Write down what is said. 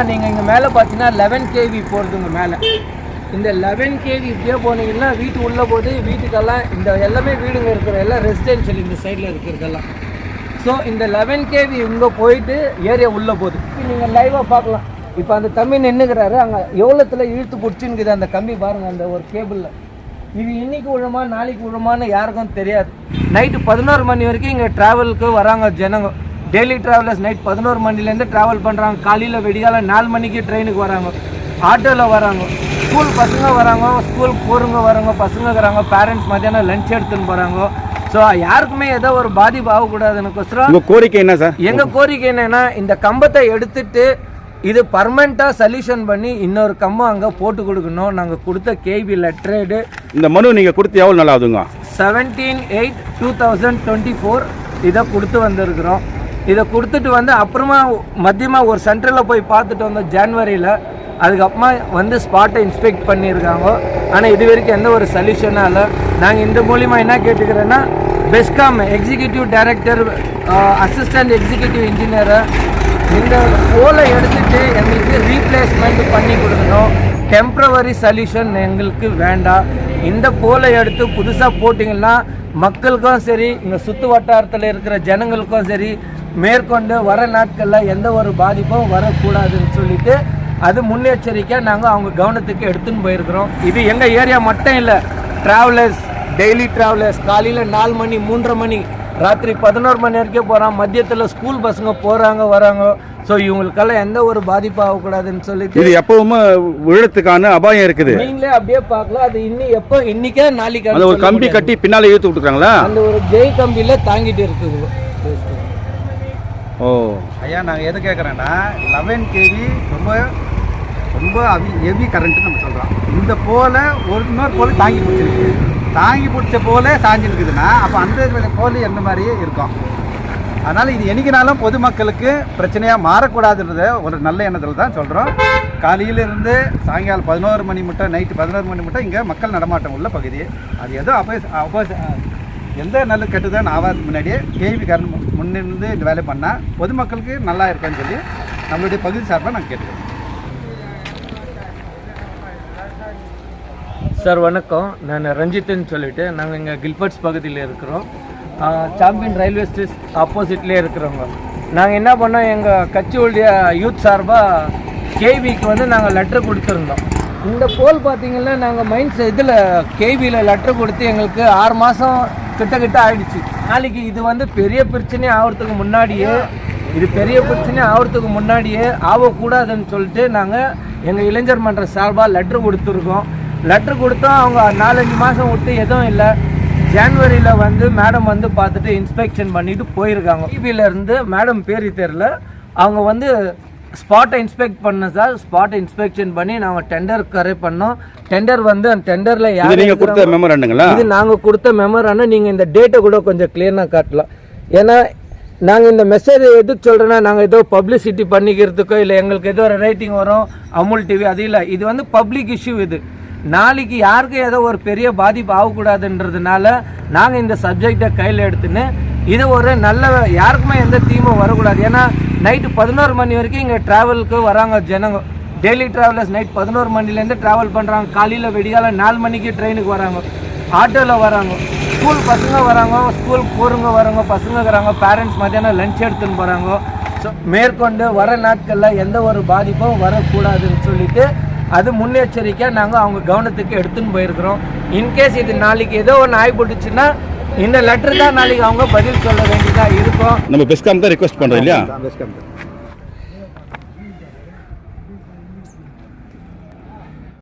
நீங்கள் இங்கே மேலே பார்த்தீங்கன்னா 11 kV போகிறதுங்க மேலே. இந்த 11 kV இப்படியே போனீங்கன்னா வீட்டு உள்ளே போது வீட்டுக்கெல்லாம் இந்த எல்லாமே வீடுங்க இருக்கிற எல்லாம் ரெசிடென்ஷியல் இந்த சைடில் இருக்கிறதெல்லாம். ஸோ இந்த 11 kV இங்கே போயிட்டு ஏரியா உள்ளே போகுது. நீங்கள் லைவாக பார்க்கலாம். இப்போ அந்த தம்பி நின்றுக்கிறாரு, அங்கே எவ்வளோத்தில் இழுத்து பிடிச்சின்னுக்குது அந்த கம்பி பாருங்கள். அந்த ஒரு கேபிளில் இது இன்றைக்கி விழுமா நாளைக்கு விழுமான்னு யாருக்கும் தெரியாது. நைட்டு 11 மணி வரைக்கும் இங்கே ட்ராவலுக்கு வராங்க ஜனங்க. டெய்லி ட்ராவலர்ஸ் நைட் 11 மணிலேருந்து ட்ராவல் பண்ணுறாங்க. காலையில் வெடிகால 4 மணிக்கு ட்ரெயினுக்கு வராங்க, ஆட்டோவில் வராங்க, ஸ்கூல் பசங்க வராங்க, ஸ்கூல் போகிறவங்க வராங்க, பசங்க இருக்கிறாங்க, பேரண்ட்ஸ் மத்தியானம் லஞ்ச் எடுத்துன்னு போகிறாங்க. ஸோ யாருக்குமே ஏதோ ஒரு பாதிப்பு ஆகக்கூடாதுன்னு கோரிக்கை என்ன சார்? எங்கள் கோரிக்கை என்னென்னா இந்த கம்பத்தை எடுத்துட்டு இது பர்மனெண்ட்டாக சொல்யூஷன் பண்ணி இன்னொரு கம்பம் அங்கே போட்டு கொடுக்கணும். நாங்கள் கொடுத்த கேபி லெட்டரேடு இந்த மனு நீங்கள் கொடுத்து எவ்வளோ நாள் ஆகுதுங்க? 17/8/2024 இதை கொடுத்து வந்திருக்கிறோம். இதை கொடுத்துட்டு வந்து அப்புறமா மத்தியமாக ஒரு சென்டரில் போய் பார்த்துட்டு வந்தோம் ஜனவரியில். அதுக்கப்புறமா வந்து ஸ்பாட்டை இன்ஸ்பெக்ட் பண்ணியிருக்காங்க. ஆனால் இது வரைக்கும் எந்த ஒரு சொல்யூஷனாக இல்லை. நாங்கள் இந்த மூலிமா என்ன கேட்டுக்கிறேன்னா BESCOM executive director, assistant executive இன்ஜினியரை இந்த போலை எடுத்துகிட்டு எங்களுக்கு ரீப்ளேஸ்மெண்ட் பண்ணி கொடுக்கணும். டெம்ப்ரவரி சொல்யூஷன் எங்களுக்கு வேண்டாம். இந்த போலை எடுத்து புதுசாக போட்டிங்கன்னா மக்களுக்கும் சரி, இங்கே சுற்று வட்டாரத்தில் இருக்கிற ஜனங்களுக்கும் சரி, மேற்கொண்டு வர நாட்களில் எந்த ஒரு பாதிப்பும் வரக்கூடாதுன்னு சொல்லிட்டு அது முன்னெச்சரிக்கை நாங்கள் அவங்க கவனத்துக்கு எடுத்துன்னு போயிருக்கிறோம். இது எங்கள் ஏரியா மட்டும் இல்லை, ட்ராவலர்ஸ், டெய்லி ட்ராவலர்ஸ் காலையில் 4 மணி 3:30 மணி ராத்திரி 11 மணி வரைக்கும் போகிறான். மதியத்தில் ஸ்கூல் பசங்க போகிறாங்க வராங்க. ஸோ இவங்களுக்கெல்லாம் எந்த ஒரு பாதிப்பு ஆகக்கூடாதுன்னு சொல்லிட்டு இது எப்பவுமே விழுறதுக்கான அபாயம் இருக்குது. நீங்களே அப்படியே பார்க்கலாம். அது எப்போ இன்னைக்கே நாளைக்கு அந்த ஒரு கம்பி கட்டி பின்னால இழுத்து விட்டுருக்காங்களா? அந்த ஒரு ஜெய் கம்பியில் தாங்கிட்டு இருக்குது. ஓ ஐயா, நாங்கள் எது கேட்குறேன்னா 11 kV ரொம்ப ரொம்ப ஹெவி கரண்ட்டு நம்ம சொல்கிறோம். இந்த போல இன்னொரு போல் தாங்கி பிடிச்சிருக்கு. தாங்கி பிடிச்ச போல சாஞ்சி இருக்குதுன்னா அப்போ அந்த போல் எந்த மாதிரியே இருக்கும். அதனால் இது என்னைக்குனாலும் பொதுமக்களுக்கு பிரச்சனையாக மாறக்கூடாதுன்றத ஒரு நல்ல எண்ணத்தில் தான் சொல்கிறோம். காலையிலிருந்து சாயங்காலம் 11 மணி மட்டும், நைட்டு 11 மணி மட்டும் இங்கே மக்கள் நடமாட்டம் உள்ள பகுதி. அது ஏதோ எந்த நல்ல கெட்டுதான் ஆகாதுக்கு முன்னாடியே கேவி கரண்ட் முன்னிருந்து இந்த வேலை பண்ணால் பொதுமக்களுக்கு நல்லா இருக்குன்னு சொல்லி நம்மளுடைய பகுதி சார்பாக நாங்கள் கேட்டுக்கிறோம். சார் வணக்கம், நான் ரஞ்சித்துன்னு சொல்லிட்டு நாங்கள் இங்கே கில்பர்ட்ஸ் பகுதியில் இருக்கிறோம். சாம்பியன் ரயில்வே ஸ்டேஷன் ஆப்போசிட்லேயே இருக்கிறவங்க. நாங்கள் என்ன பண்ணோம், எங்கள் கட்சியுடைய யூத் சார்பாக கேவிக்கு வந்து நாங்கள் லெட்டர் கொடுத்துருந்தோம். இந்த போல் பார்த்தீங்கன்னா நாங்கள் இதில் கேவியில் லெட்டர் கொடுத்து எங்களுக்கு 6 மாதம் கிட்ட ஆயிடுச்சு. நாளைக்கு இது வந்து பெரிய பிரச்சனை ஆகிறதுக்கு முன்னாடியே ஆகக்கூடாதுன்னு சொல்லிட்டு நாங்கள் எங்கள் இளைஞர் மன்ற சார்பாக லெட்டர் கொடுத்துருக்கோம். லெட்டர் கொடுத்தோம். அவங்க 4-5 மாதம் விட்டு எதுவும் இல்லை. ஜனவரியில் வந்து மேடம் வந்து பார்த்துட்டு இன்ஸ்பெக்ஷன் பண்ணிவிட்டு போயிருக்காங்க. டிவியிலேருந்து மேடம் பேர் தெரியல, அவங்க வந்து ஸ்பாட்டை இன்ஸ்பெக்ட் பண்ண சார். ஸ்பாட்டை இன்ஸ்பெக்ஷன் பண்ணி நாங்கள் டெண்டர் கரெக்ட் பண்ணோம். டெண்டர் வந்து அந்த டெண்டரில் யார் கொடுத்த மெமோரண்டுங்களா? இது நாங்கள் கொடுத்த மெமோரண்டு. நீங்கள் இந்த டேட்டை கூட கொஞ்சம் கிளியராக காட்டலாம். ஏன்னா நாங்கள் இந்த மெசேஜ் எதுக்கு சொல்கிறோன்னா, நாங்கள் ஏதோ பப்ளிசிட்டி பண்ணிக்கிறதுக்கோ இல்லை எங்களுக்கு ஏதோ ஒரு ரேட்டிங் வரும் அமுல் டிவி, அது இல்லை. இது வந்து பப்ளிக் இஷ்யூ. இது நாளைக்கு யாருக்கும் ஏதோ ஒரு பெரிய பாதிப்பு ஆகக்கூடாதுன்றதுனால நாங்கள் இந்த சப்ஜெக்டை கையில் எடுத்துன்னு இது ஒரு நல்ல யாருக்குமே எந்த தீமும் வரக்கூடாது. ஏன்னா நைட்டு 11 மணி வரைக்கும் இங்கே ட்ராவலுக்கு வராங்க ஜனங்க. டெய்லி ட்ராவலர்ஸ் நைட் 11 மணிலேருந்து ட்ராவல் பண்ணுறாங்க. காலையில் வெடிகால 4 மணிக்கு ட்ரெயினுக்கு வராங்க, ஆட்டோவில் வராங்க, ஸ்கூல் பசங்க வராங்க, ஸ்கூல் போகிறவங்க வராங்க, பசங்க இருக்கிறாங்க, பேரண்ட்ஸ் மத்தியானம் லஞ்ச் எடுத்துன்னு போகிறாங்க. ஸோ மேற்கொண்டு வர நாட்களில் எந்த ஒரு பாதிப்பும் வரக்கூடாதுன்னு சொல்லிட்டு அது முன்னெச்சரிக்கை நாங்கள் அவங்க கவனத்துக்கு எடுத்துன்னு போயிருக்கிறோம். இன்கேஸ் இது நாளைக்கு ஏதோ ஒன்று ஆகிப்பட்டுச்சுன்னா இந்த லெட்டர் தான் நாளைக்கு அவங்க பதில் சொல்ல வேண்டியதாக இருக்கும். நம்ம பெஸ்காம் தான் ரிக்வெஸ்ட் பண்ணுறோம் இல்லையா? பெஸ்காம்